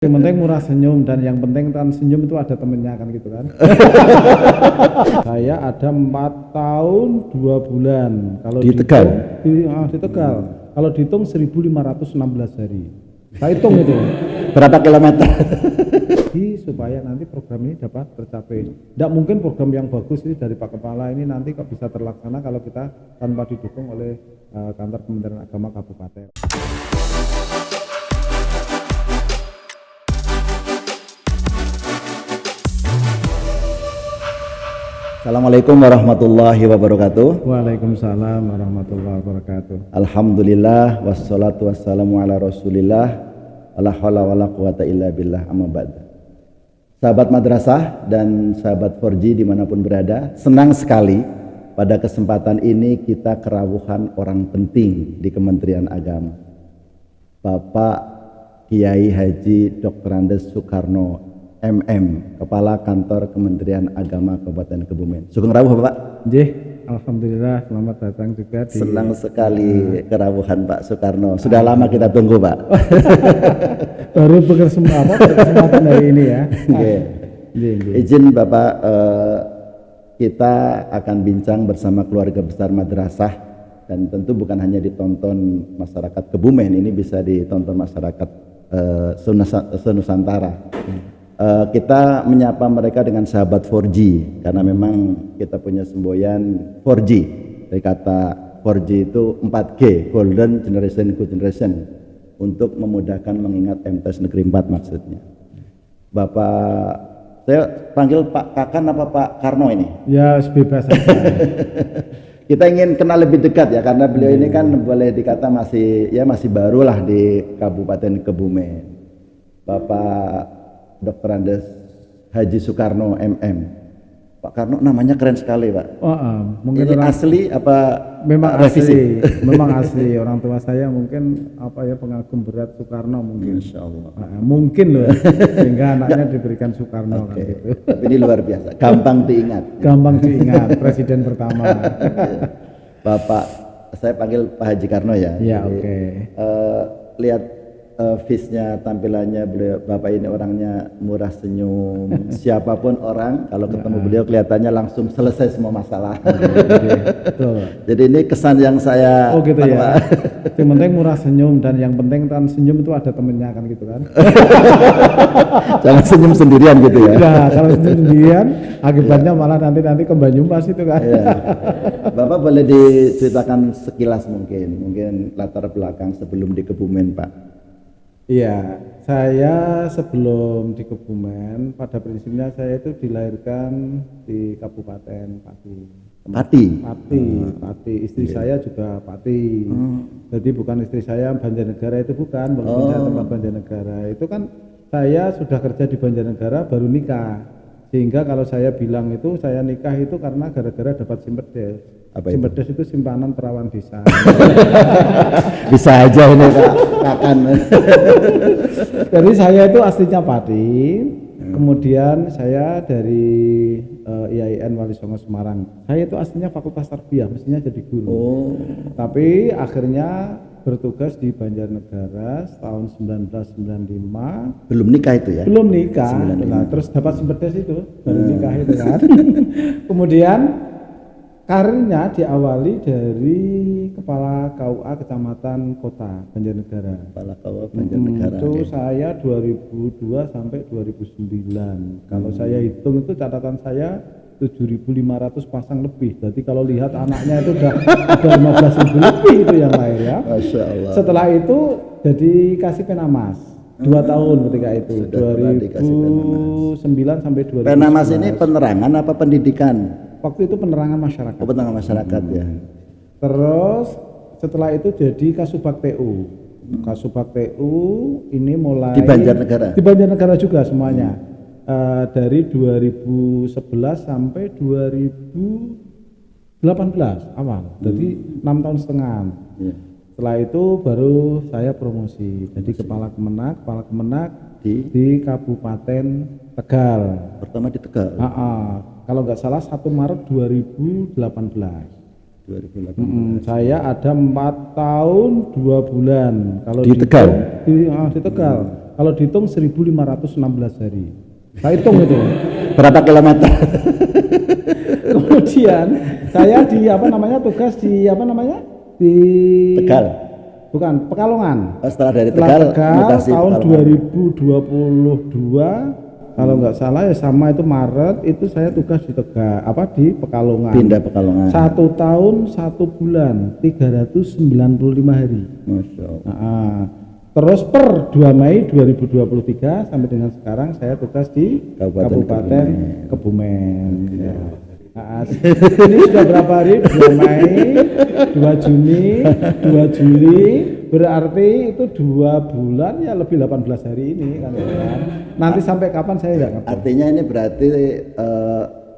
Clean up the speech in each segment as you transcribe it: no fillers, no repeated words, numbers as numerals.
Yang penting murah senyum, dan yang penting kan senyum itu ada temennya kan gitu kan. Saya ada 4 tahun 2 bulan kalau Di Tegal? di Tegal. Kalau dihitung 1516 hari. Saya hitung itu. Berapa kilometer? Supaya nanti program ini dapat tercapai. Tidak mungkin program yang bagus ini dari Pak Kepala ini nanti kok bisa terlaksana kalau kita tanpa didukung oleh kantor Kementerian Agama Kabupaten. Assalamualaikum warahmatullahi wabarakatuh. Waalaikumsalam warahmatullahi wabarakatuh. Alhamdulillah wassalatu wassalamu ala rasulillah wala hawla wala quwata illa billah, amma ba'd. Sahabat madrasah dan sahabat 4G dimanapun berada, senang sekali pada kesempatan ini kita kerawuhan orang penting di Kementerian Agama, Bapak Kiai Haji Dr. Andes Soekarno MM, Kepala Kantor Kementerian Agama Kabupaten Kebumen. Sugeng rawuh Bapak. Nggih, alhamdulillah selamat datang juga di... Senang sekali kerawuhan Pak Soekarno. Sudah lama kita tunggu, Pak. Baru berkesempatan hari ini ya. Izin Bapak, kita akan bincang bersama keluarga besar madrasah, dan tentu bukan hanya ditonton masyarakat Kebumen, ini bisa ditonton masyarakat senusantara. Kita menyapa mereka dengan sahabat 4G karena memang kita punya semboyan 4G. Dari kata 4G itu 4G, Golden Generation, Good Generation, untuk memudahkan mengingat MTes Negeri 4 maksudnya. Bapak, saya panggil Pak Kakan apa Pak Karno ini? Ya, bebas saja. Kita ingin kenal lebih dekat ya, karena beliau ini kan boleh dikata masih barulah di Kabupaten Kebumen. Bapak Dr. Andes Haji Soekarno MM. Pak Karno namanya keren sekali, Pak. Mungkin ini asli apa memang revisi? Asli. Memang asli. Orang tua saya mungkin pengagum berat Soekarno mungkin. Insya Allah. Mungkin loh, sehingga anaknya diberikan Soekarno. Okay. Gitu. Tapi ini luar biasa, gampang diingat. Gampang diingat, presiden pertama. Bapak, saya panggil Pak Haji Karno ya. Ya, oke. Lihat face-nya, tampilannya beliau, Bapak ini orangnya murah senyum. Siapapun orang kalau ketemu beliau kelihatannya langsung selesai semua masalah. Betul. Jadi ini kesan yang saya gitu ya. Yang penting murah senyum, dan yang penting kan senyum itu ada temennya kan gitu kan. Jangan senyum sendirian gitu ya. Nah, kalau senyum sendirian akibatnya malah nanti ke Banyumas itu kan. Ya. Bapak boleh diceritakan sekilas mungkin latar belakang sebelum di Kebumen, Pak. Iya, saya sebelum di Kebumen, pada prinsipnya saya itu dilahirkan di Kabupaten Pati. Pati. Istri saya juga Pati. Jadi bukan istri saya Banjarnegara itu, bukan, walaupun saya tempat Banjarnegara. Itu kan saya sudah kerja di Banjarnegara baru nikah. Sehingga kalau saya bilang itu saya nikah itu karena gara-gara dapat Simpedes. Simpedes itu simpanan perawan desa. Bisa aja ini Kakan. Jadi saya itu aslinya Pati. Kemudian saya dari IAIN Wali Songo Semarang. Saya itu aslinya Fakultas Tarbiyah, mestinya jadi guru. Tapi akhirnya bertugas di Banjarnegara tahun 1995. Belum nikah itu ya? Belum nikah. Nah, terus dapat Simpedes itu, baru nikah itu kan. Kemudian karirnya diawali dari Kepala KUA Kecamatan Kota Banjarnegara. Kepala KUA Banjarnegara. Itu saya 2002 sampai 2009. Kalau saya hitung itu catatan saya 7.500 pasang lebih. Jadi kalau lihat anaknya itu udah 15.000 lebih itu yang lahir ya. Masya Allah. Setelah itu jadi kasih Penamas 2 tahun ketika itu. 2009 sampai 2011. Penamas ini penerangan apa pendidikan? Waktu itu penerangan masyarakat. Oh, penerangan masyarakat ya. Terus setelah itu jadi Kasubag TU. Kasubag TU ini mulai di Banjarnegara. Di Banjarnegara juga semuanya. Dari 2011 sampai 2018 awal. Jadi 6 tahun setengah. Setelah itu baru saya promosi. Jadi kepala Kemenak di Kabupaten Tegal. Pertama di Tegal. Kalau nggak salah 1 Maret 2018. 2018. Saya ada 4 tahun 2 bulan. Kalau Di Tegal? Di Tegal. Kalau dihitung 1516 hari. Saya hitung itu. Berapa kilometer? Kemudian saya tugas di di Tegal. bukan Pekalongan. Setelah dari Setelah Tegal, mutasi tahun Pekalongan. 2022 kalau nggak salah ya sama itu Maret itu saya tugas di Tegal di Pekalongan. Pindah Pekalongan. 1 tahun 1 bulan 395 hari. Masya Allah. Nah, terus per 2 Mei 2023 sampai dengan sekarang saya tugas di Kabupaten Kebumen. Ya. Nah, ini sudah berapa hari? 2 Mei, 2 Juni, 2 Juli, berarti itu 2 bulan ya lebih 18 hari ini kan. Nanti sampai kapan saya nggak ngerti. Artinya ini berarti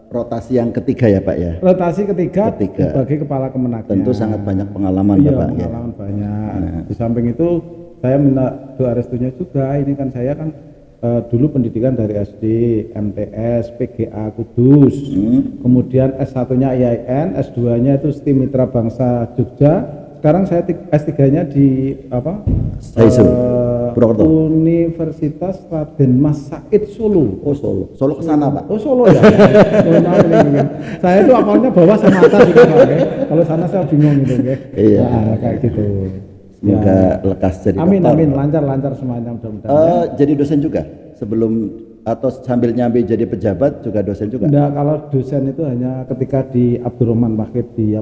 rotasi yang ketiga ya Pak ya? Rotasi ketiga. Sebagai kepala Kemenaknya. Tentu sangat banyak pengalaman iya, Bapak. Pengalaman banyak. Nah. Di samping itu saya minta doa restunya juga. Ini kan saya kan dulu pendidikan dari SD, MTS, PGA Kudus, kemudian S1-nya IAIN, S2-nya itu STIM Mitra Bangsa Jogja. Sekarang saya S3-nya di Universitas Raden Mas Said Solo. Oh Solo. Solo ke sana Pak. Oh Solo ya. Saya itu apalnya bawah sama atas gitu Pak. Kalau sana saya bingung gitu nggih. Iya. Nah, kayak gitu. Semoga lekas jadi amin, dokter. Amin, lancar semuanya mudah-mudahan. Jadi dosen juga sebelum atau sambil nyambi jadi pejabat juga dosen juga? Enggak, kalau dosen itu hanya ketika di Abdurrahman Wahid di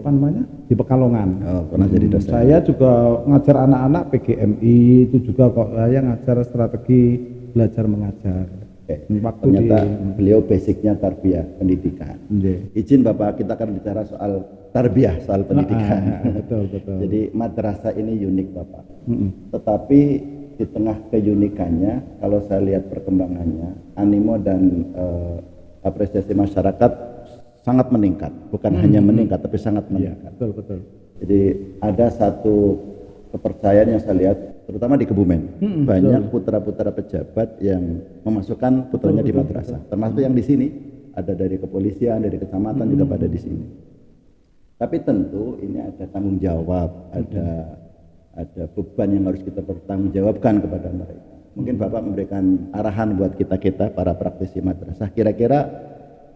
di Pekalongan. Oh, pernah jadi dosen. Saya juga ngajar anak-anak PGMI itu juga kok saya ngajar strategi belajar mengajar. Waktu ternyata beliau basicnya tarbiyah pendidikan. Izin Bapak, kita akan bicara soal tarbiyah, soal pendidikan. Betul. Jadi madrasah ini unik Bapak. Tetapi di tengah keunikannya, kalau saya lihat perkembangannya, animo dan apresiasi masyarakat sangat meningkat. Bukan hanya meningkat, tapi sangat meningkat. Ya, betul. Jadi ada satu kepercayaan yang saya lihat, terutama di Kebumen, banyak putra-putra pejabat yang memasukkan putranya di madrasah, termasuk yang di sini ada dari kepolisian, dari kecamatan juga pada di sini. Tapi tentu ini ada tanggung jawab, ada beban yang harus kita pertanggungjawabkan kepada mereka. Mungkin Bapak memberikan arahan buat kita para praktisi madrasah. Kira-kira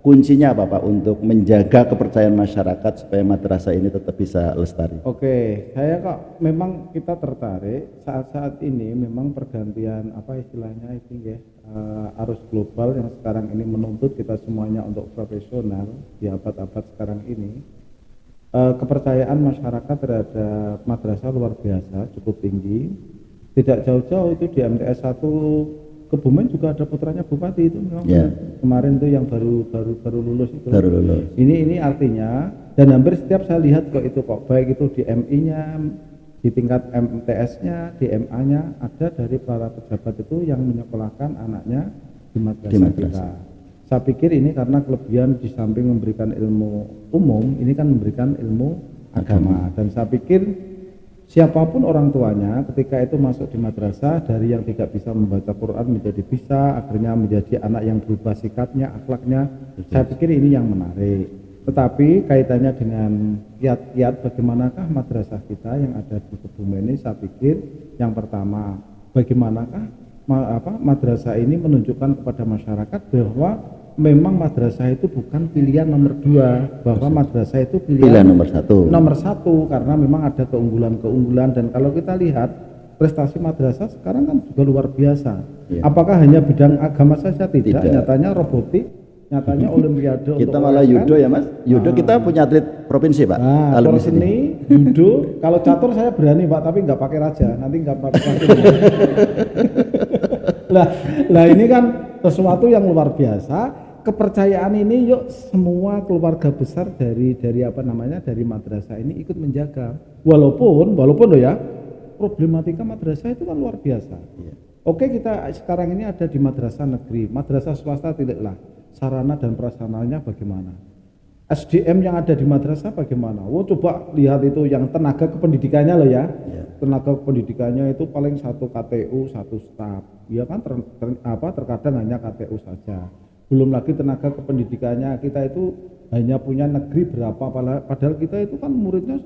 kuncinya apa Pak untuk menjaga kepercayaan masyarakat supaya madrasah ini tetap bisa lestari? Oke, saya kok memang kita tertarik saat-saat ini memang pergantian istilahnya itu ya arus global yang sekarang ini menuntut kita semuanya untuk profesional di abad-abad sekarang ini. Kepercayaan masyarakat terhadap madrasah luar biasa, cukup tinggi. Tidak jauh-jauh itu di MTS 1 Kebumen juga ada putranya bupati itu memang kemarin tuh yang baru lulus itu. Baru lulus. Ini artinya dan hampir setiap saya lihat kok baik itu di MI-nya, di tingkat MTS-nya, di MA-nya ada dari para pejabat itu yang menyekolahkan anaknya di madrasah kita. Saya pikir ini karena kelebihan di samping memberikan ilmu umum, ini kan memberikan ilmu agama. Dan saya pikir siapapun orang tuanya ketika itu masuk di madrasah, dari yang tidak bisa membaca Quran menjadi bisa, akhirnya menjadi anak yang berubah sikapnya, akhlaknya. Saya pikir ini yang menarik. Tetapi kaitannya dengan kiat-kiat bagaimanakah madrasah kita yang ada di Kebumen ini, saya pikir yang pertama, bagaimanakah madrasah ini menunjukkan kepada masyarakat bahwa memang madrasah itu bukan pilihan nomor 2, bahwa madrasah itu pilihan nomor 1 karena memang ada keunggulan dan kalau kita lihat prestasi madrasah sekarang kan juga luar biasa. Apakah hanya bidang agama saja? Tidak. Nyatanya robotik, nyatanya olimpiade kita malah judo ya Mas. Judo kita punya atlet provinsi Pak. Kalau seni judo, kalau catur saya berani Pak, tapi nggak pakai raja, nanti nggak pakai Lah ini kan sesuatu yang luar biasa. Kepercayaan ini yuk semua keluarga besar dari madrasah ini ikut menjaga. Walaupun loh ya, problematika madrasah itu kan luar biasa. Oke, kita sekarang ini ada di madrasah negeri, madrasah swasta tidaklah. Sarana dan prasarananya bagaimana? SDM yang ada di madrasah bagaimana? Coba lihat itu yang tenaga kependidikannya loh ya. Tenaga kependidikannya itu paling 1 KTU 1 staf. Ya kan terkadang hanya KTU saja. Belum lagi tenaga kependidikannya kita itu hanya punya negeri berapa, padahal kita itu kan muridnya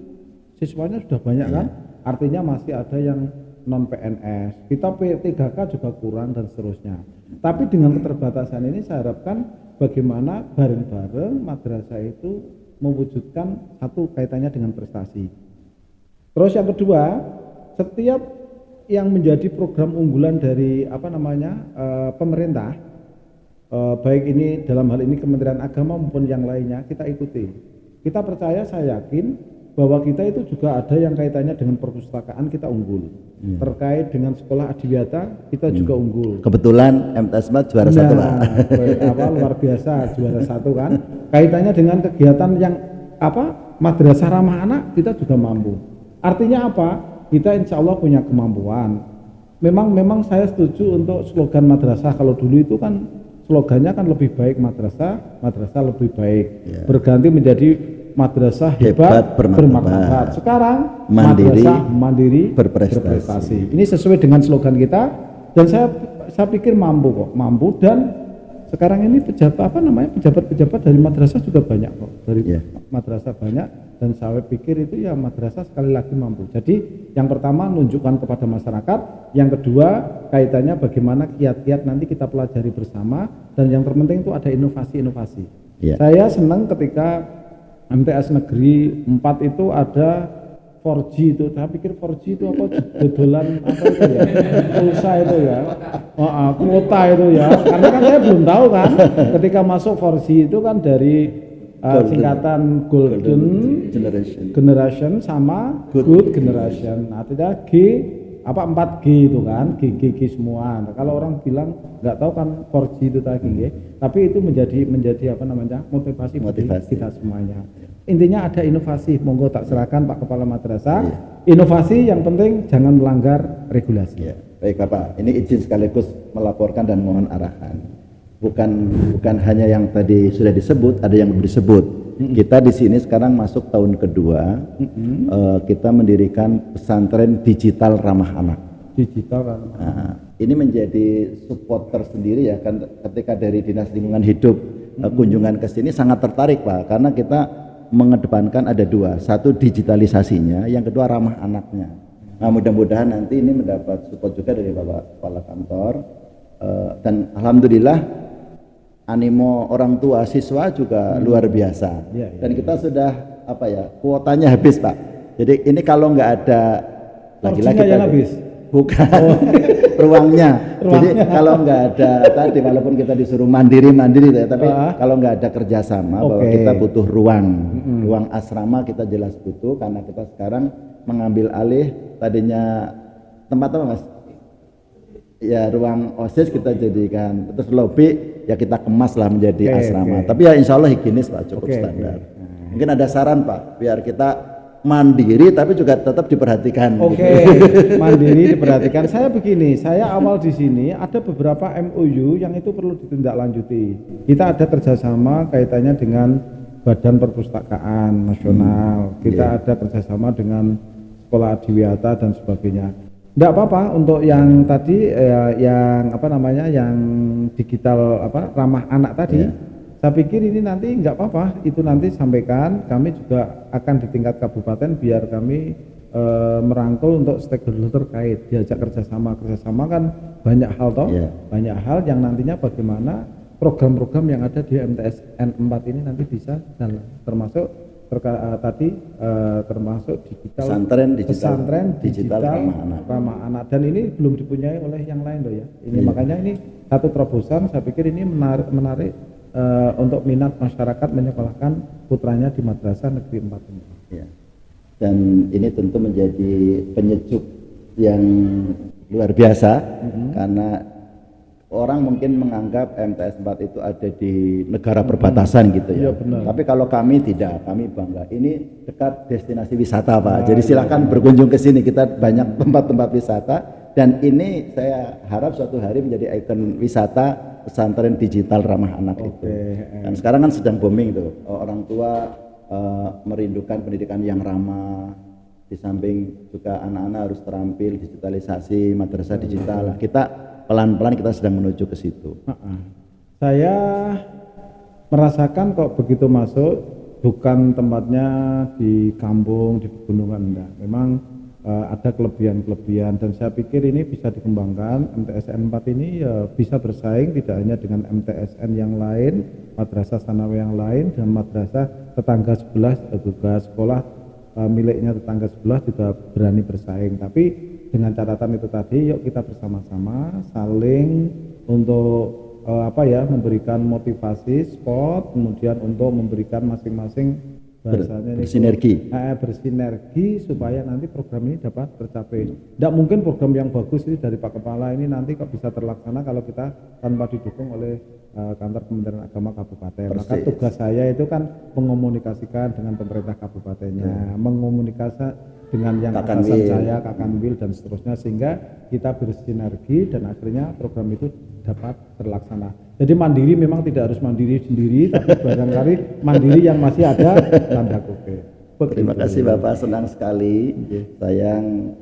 siswanya sudah banyak kan, artinya masih ada yang non PNS, kita P3K juga kurang dan seterusnya. Tapi dengan keterbatasan ini saya harapkan bagaimana bareng-bareng madrasah itu mewujudkan satu kaitannya dengan prestasi. Terus yang kedua, setiap yang menjadi program unggulan dari pemerintah, baik ini dalam hal ini Kementerian Agama maupun yang lainnya, kita ikuti. Kita percaya, saya yakin bahwa kita itu juga ada yang kaitannya dengan perpustakaan, kita unggul. Terkait dengan sekolah adiwiyata, kita juga unggul. Kebetulan MTS 4 juara 1 Pak. Luar biasa, juara 1 kan. Kaitannya dengan kegiatan yang madrasah ramah anak, kita juga mampu. Artinya apa? Kita insya Allah punya kemampuan. Memang saya setuju untuk slogan madrasah. Kalau dulu itu kan slogannya kan lebih baik madrasah lebih baik. Berganti menjadi madrasah hebat bermartabat. Sekarang madrasah mandiri berprestasi. Ini sesuai dengan slogan kita dan saya pikir mampu kok, dan sekarang ini pejabat-pejabat dari madrasah juga banyak kok, dari madrasah banyak, dan saya pikir itu ya madrasah sekali lagi mampu. Jadi yang pertama menunjukkan kepada masyarakat, yang kedua kaitannya bagaimana kiat-kiat nanti kita pelajari bersama, dan yang terpenting itu ada inovasi-inovasi. Saya senang ketika MTS Negeri 4 itu ada 4G itu, saya pikir 4G itu apa, dodolan apa itu ya, pulsa itu ya, kuota itu ya, karena kan saya belum tahu kan, ketika masuk 4G itu kan dari singkatan Golden Generation sama Good Generation, artinya 4G itu kan, G semua. Nah, kalau orang bilang nggak tahu kan 4G itu tadi, tapi itu menjadi motivasi kita semuanya. Intinya ada inovasi, monggo tak serahkan Pak Kepala Madrasah. Inovasi yang penting jangan melanggar regulasi. Baik Bapak, ini izin sekaligus melaporkan dan mohon arahan. Bukan hanya yang tadi sudah disebut, ada yang belum disebut. Kita di sini sekarang masuk tahun kedua, kita mendirikan pesantren digital ramah anak. Ini menjadi support tersendiri ya, kan ketika dari Dinas Lingkungan Hidup kunjungan ke sini sangat tertarik Pak, karena kita mengedepankan ada dua, satu digitalisasinya, yang kedua ramah anaknya. Nah mudah-mudahan nanti ini mendapat support juga dari Bapak Kepala Kantor, dan alhamdulillah animo orang tua siswa juga luar biasa. Dan kita sudah kuotanya habis Pak. Jadi ini kalau nggak ada lagi-lagi habis. Bukan ruangnya. Jadi kalau nggak ada tadi, walaupun kita disuruh mandiri tapi kalau nggak ada kerjasama bahwa kita butuh ruang asrama, kita jelas butuh, karena kita sekarang mengambil alih tadinya tempat apa Mas? Ya ruang OSIS kita jadikan, terus lobby ya kita kemas lah menjadi asrama. Tapi ya insya Allah higienis Pak, cukup standar. Mungkin ada saran Pak, biar kita mandiri tapi juga tetap diperhatikan. Mandiri diperhatikan. Saya begini, saya awal di sini ada beberapa MOU yang itu perlu ditindaklanjuti. Kita ada kerjasama kaitannya dengan Badan Perpustakaan Nasional. Kita ada kerjasama dengan sekolah adiwiyata dan sebagainya. Tidak apa-apa untuk yang tadi yang digital ramah anak tadi. Saya pikir ini nanti nggak apa-apa, itu nanti sampaikan, kami juga akan di tingkat kabupaten biar kami merangkul untuk stakeholder terkait, diajak kerjasama kan banyak hal banyak hal yang nantinya bagaimana program-program yang ada di MTSN 4 ini nanti bisa jalan, termasuk termasuk pesantren digital ramah anak, dan ini belum dipunyai oleh yang lain loh ya. Ini makanya ini satu terobosan, saya pikir ini menarik untuk minat masyarakat menyekolahkan putranya di Madrasah Negeri 4 ini. Dan ini tentu menjadi penyejuk yang luar biasa, karena orang mungkin menganggap MTS 4 itu ada di negara perbatasan gitu ya. Tapi kalau kami tidak, kami bangga. Ini dekat destinasi wisata Pak. Jadi silakan berkunjung ke sini, kita banyak tempat-tempat wisata, dan ini saya harap suatu hari menjadi ikon wisata pesantren digital ramah anak itu. Dan sekarang kan sedang booming tuh, orang tua merindukan pendidikan yang ramah, di samping juga anak-anak harus terampil digitalisasi, madrasah digital. Kita pelan-pelan kita sedang menuju ke situ. Saya merasakan kok begitu masuk bukan tempatnya di kampung, di pegunungan, enggak. Memang ada kelebihan-kelebihan dan saya pikir ini bisa dikembangkan. MTSN 4 ini bisa bersaing tidak hanya dengan MTSN yang lain, madrasah sanawiyah yang lain, dan madrasah tetangga sebelah juga sekolah miliknya tetangga sebelah juga berani bersaing. Tapi dengan catatan itu tadi, yuk kita bersama-sama saling untuk memberikan motivasi sport, kemudian untuk memberikan masing-masing bahasanya bersinergi supaya nanti program ini dapat tercapai. Tidak mungkin program yang bagus ini dari Pak Kepala ini nanti kok bisa terlaksana kalau kita tanpa didukung oleh kantor Kementerian Agama Kabupaten. Maka tugas saya itu kan mengomunikasikan dengan pemerintah kabupatennya, mengomunikasikan dengan yang atasan saya, Kakanwil dan seterusnya, sehingga kita bersinergi dan akhirnya program itu dapat terlaksana. Jadi mandiri memang tidak harus mandiri sendiri, tapi barangkali mandiri yang masih ada tanda kutip. Terima kasih Bapak, senang sekali. Sayang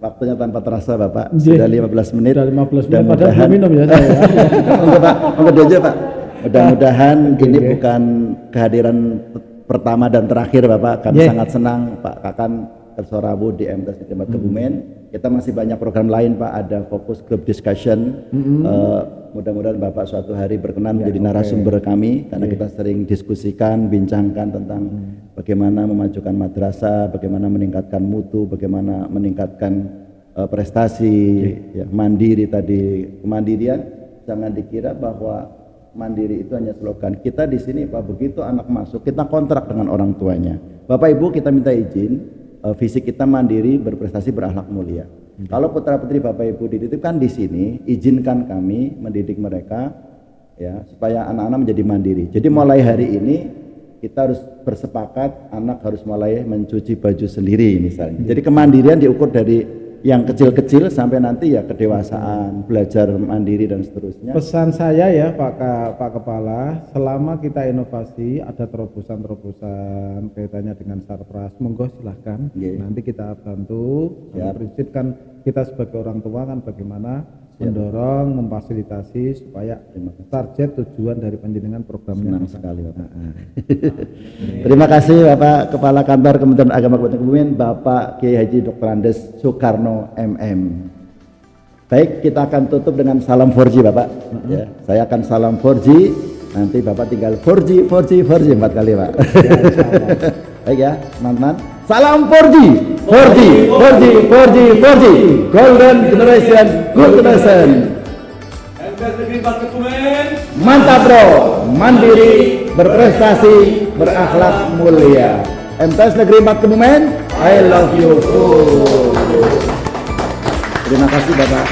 waktunya tanpa terasa Bapak. Sudah 15 menit. Sudah 15 menit padahal belum minum ya saya. Pak. Mudah-mudahan ini bukan kehadiran pertama dan terakhir Bapak. Kami sangat senang Pak Kakan Kersorabu di MTS Negeri 4 Kebumen. Kita masih banyak program lain Pak, ada fokus group discussion. Mudah-mudahan Bapak suatu hari berkenan menjadi narasumber kami, karena kita sering diskusikan, bincangkan tentang bagaimana memajukan madrasah, bagaimana meningkatkan mutu, bagaimana meningkatkan prestasi, mandiri tadi. Kemandirian jangan dikira bahwa mandiri itu hanya slogan. Kita di sini Pak, begitu anak masuk kita kontrak dengan orang tuanya. Bapak Ibu, kita minta izin, fisik kita mandiri, berprestasi, berakhlak mulia. Kalau putra putri Bapak Ibu dititipkan di sini, izinkan kami mendidik mereka ya supaya anak-anak menjadi mandiri. Jadi mulai hari ini kita harus bersepakat, anak harus mulai mencuci baju sendiri misalnya. Jadi kemandirian diukur dari yang kecil-kecil sampai nanti ya kedewasaan, belajar mandiri dan seterusnya. Pesan saya ya Pak Kepala, selama kita inovasi ada terobosan-terobosan kaitannya dengan sarpras, monggo silahkan. Nanti kita bantu. Prinsip kan kita sebagai orang tua kan bagaimana mendorong, memfasilitasi supaya target tujuan dari penjenengan programnya. Senang sekali Bapak. Terima kasih Bapak Kepala Kantor Kementerian Agama Kabupaten Kebumen, Bapak Kiai Haji Dr. Andes Soekarno MM. Baik, kita akan tutup dengan salam 4G Bapak. Ya, saya akan salam 4G, nanti Bapak tinggal 4G 4 kali Pak. Baik ya, teman-teman. Salam 4G, 4G, 4G, 4G, 4G, Golden Generation, Good Generation. MTS Negeri 4 Kebumen. Mantap bro, mandiri, berprestasi, berakhlak mulia. MTS Negeri 4 Kebumen, I love you. Terima kasih Bapak.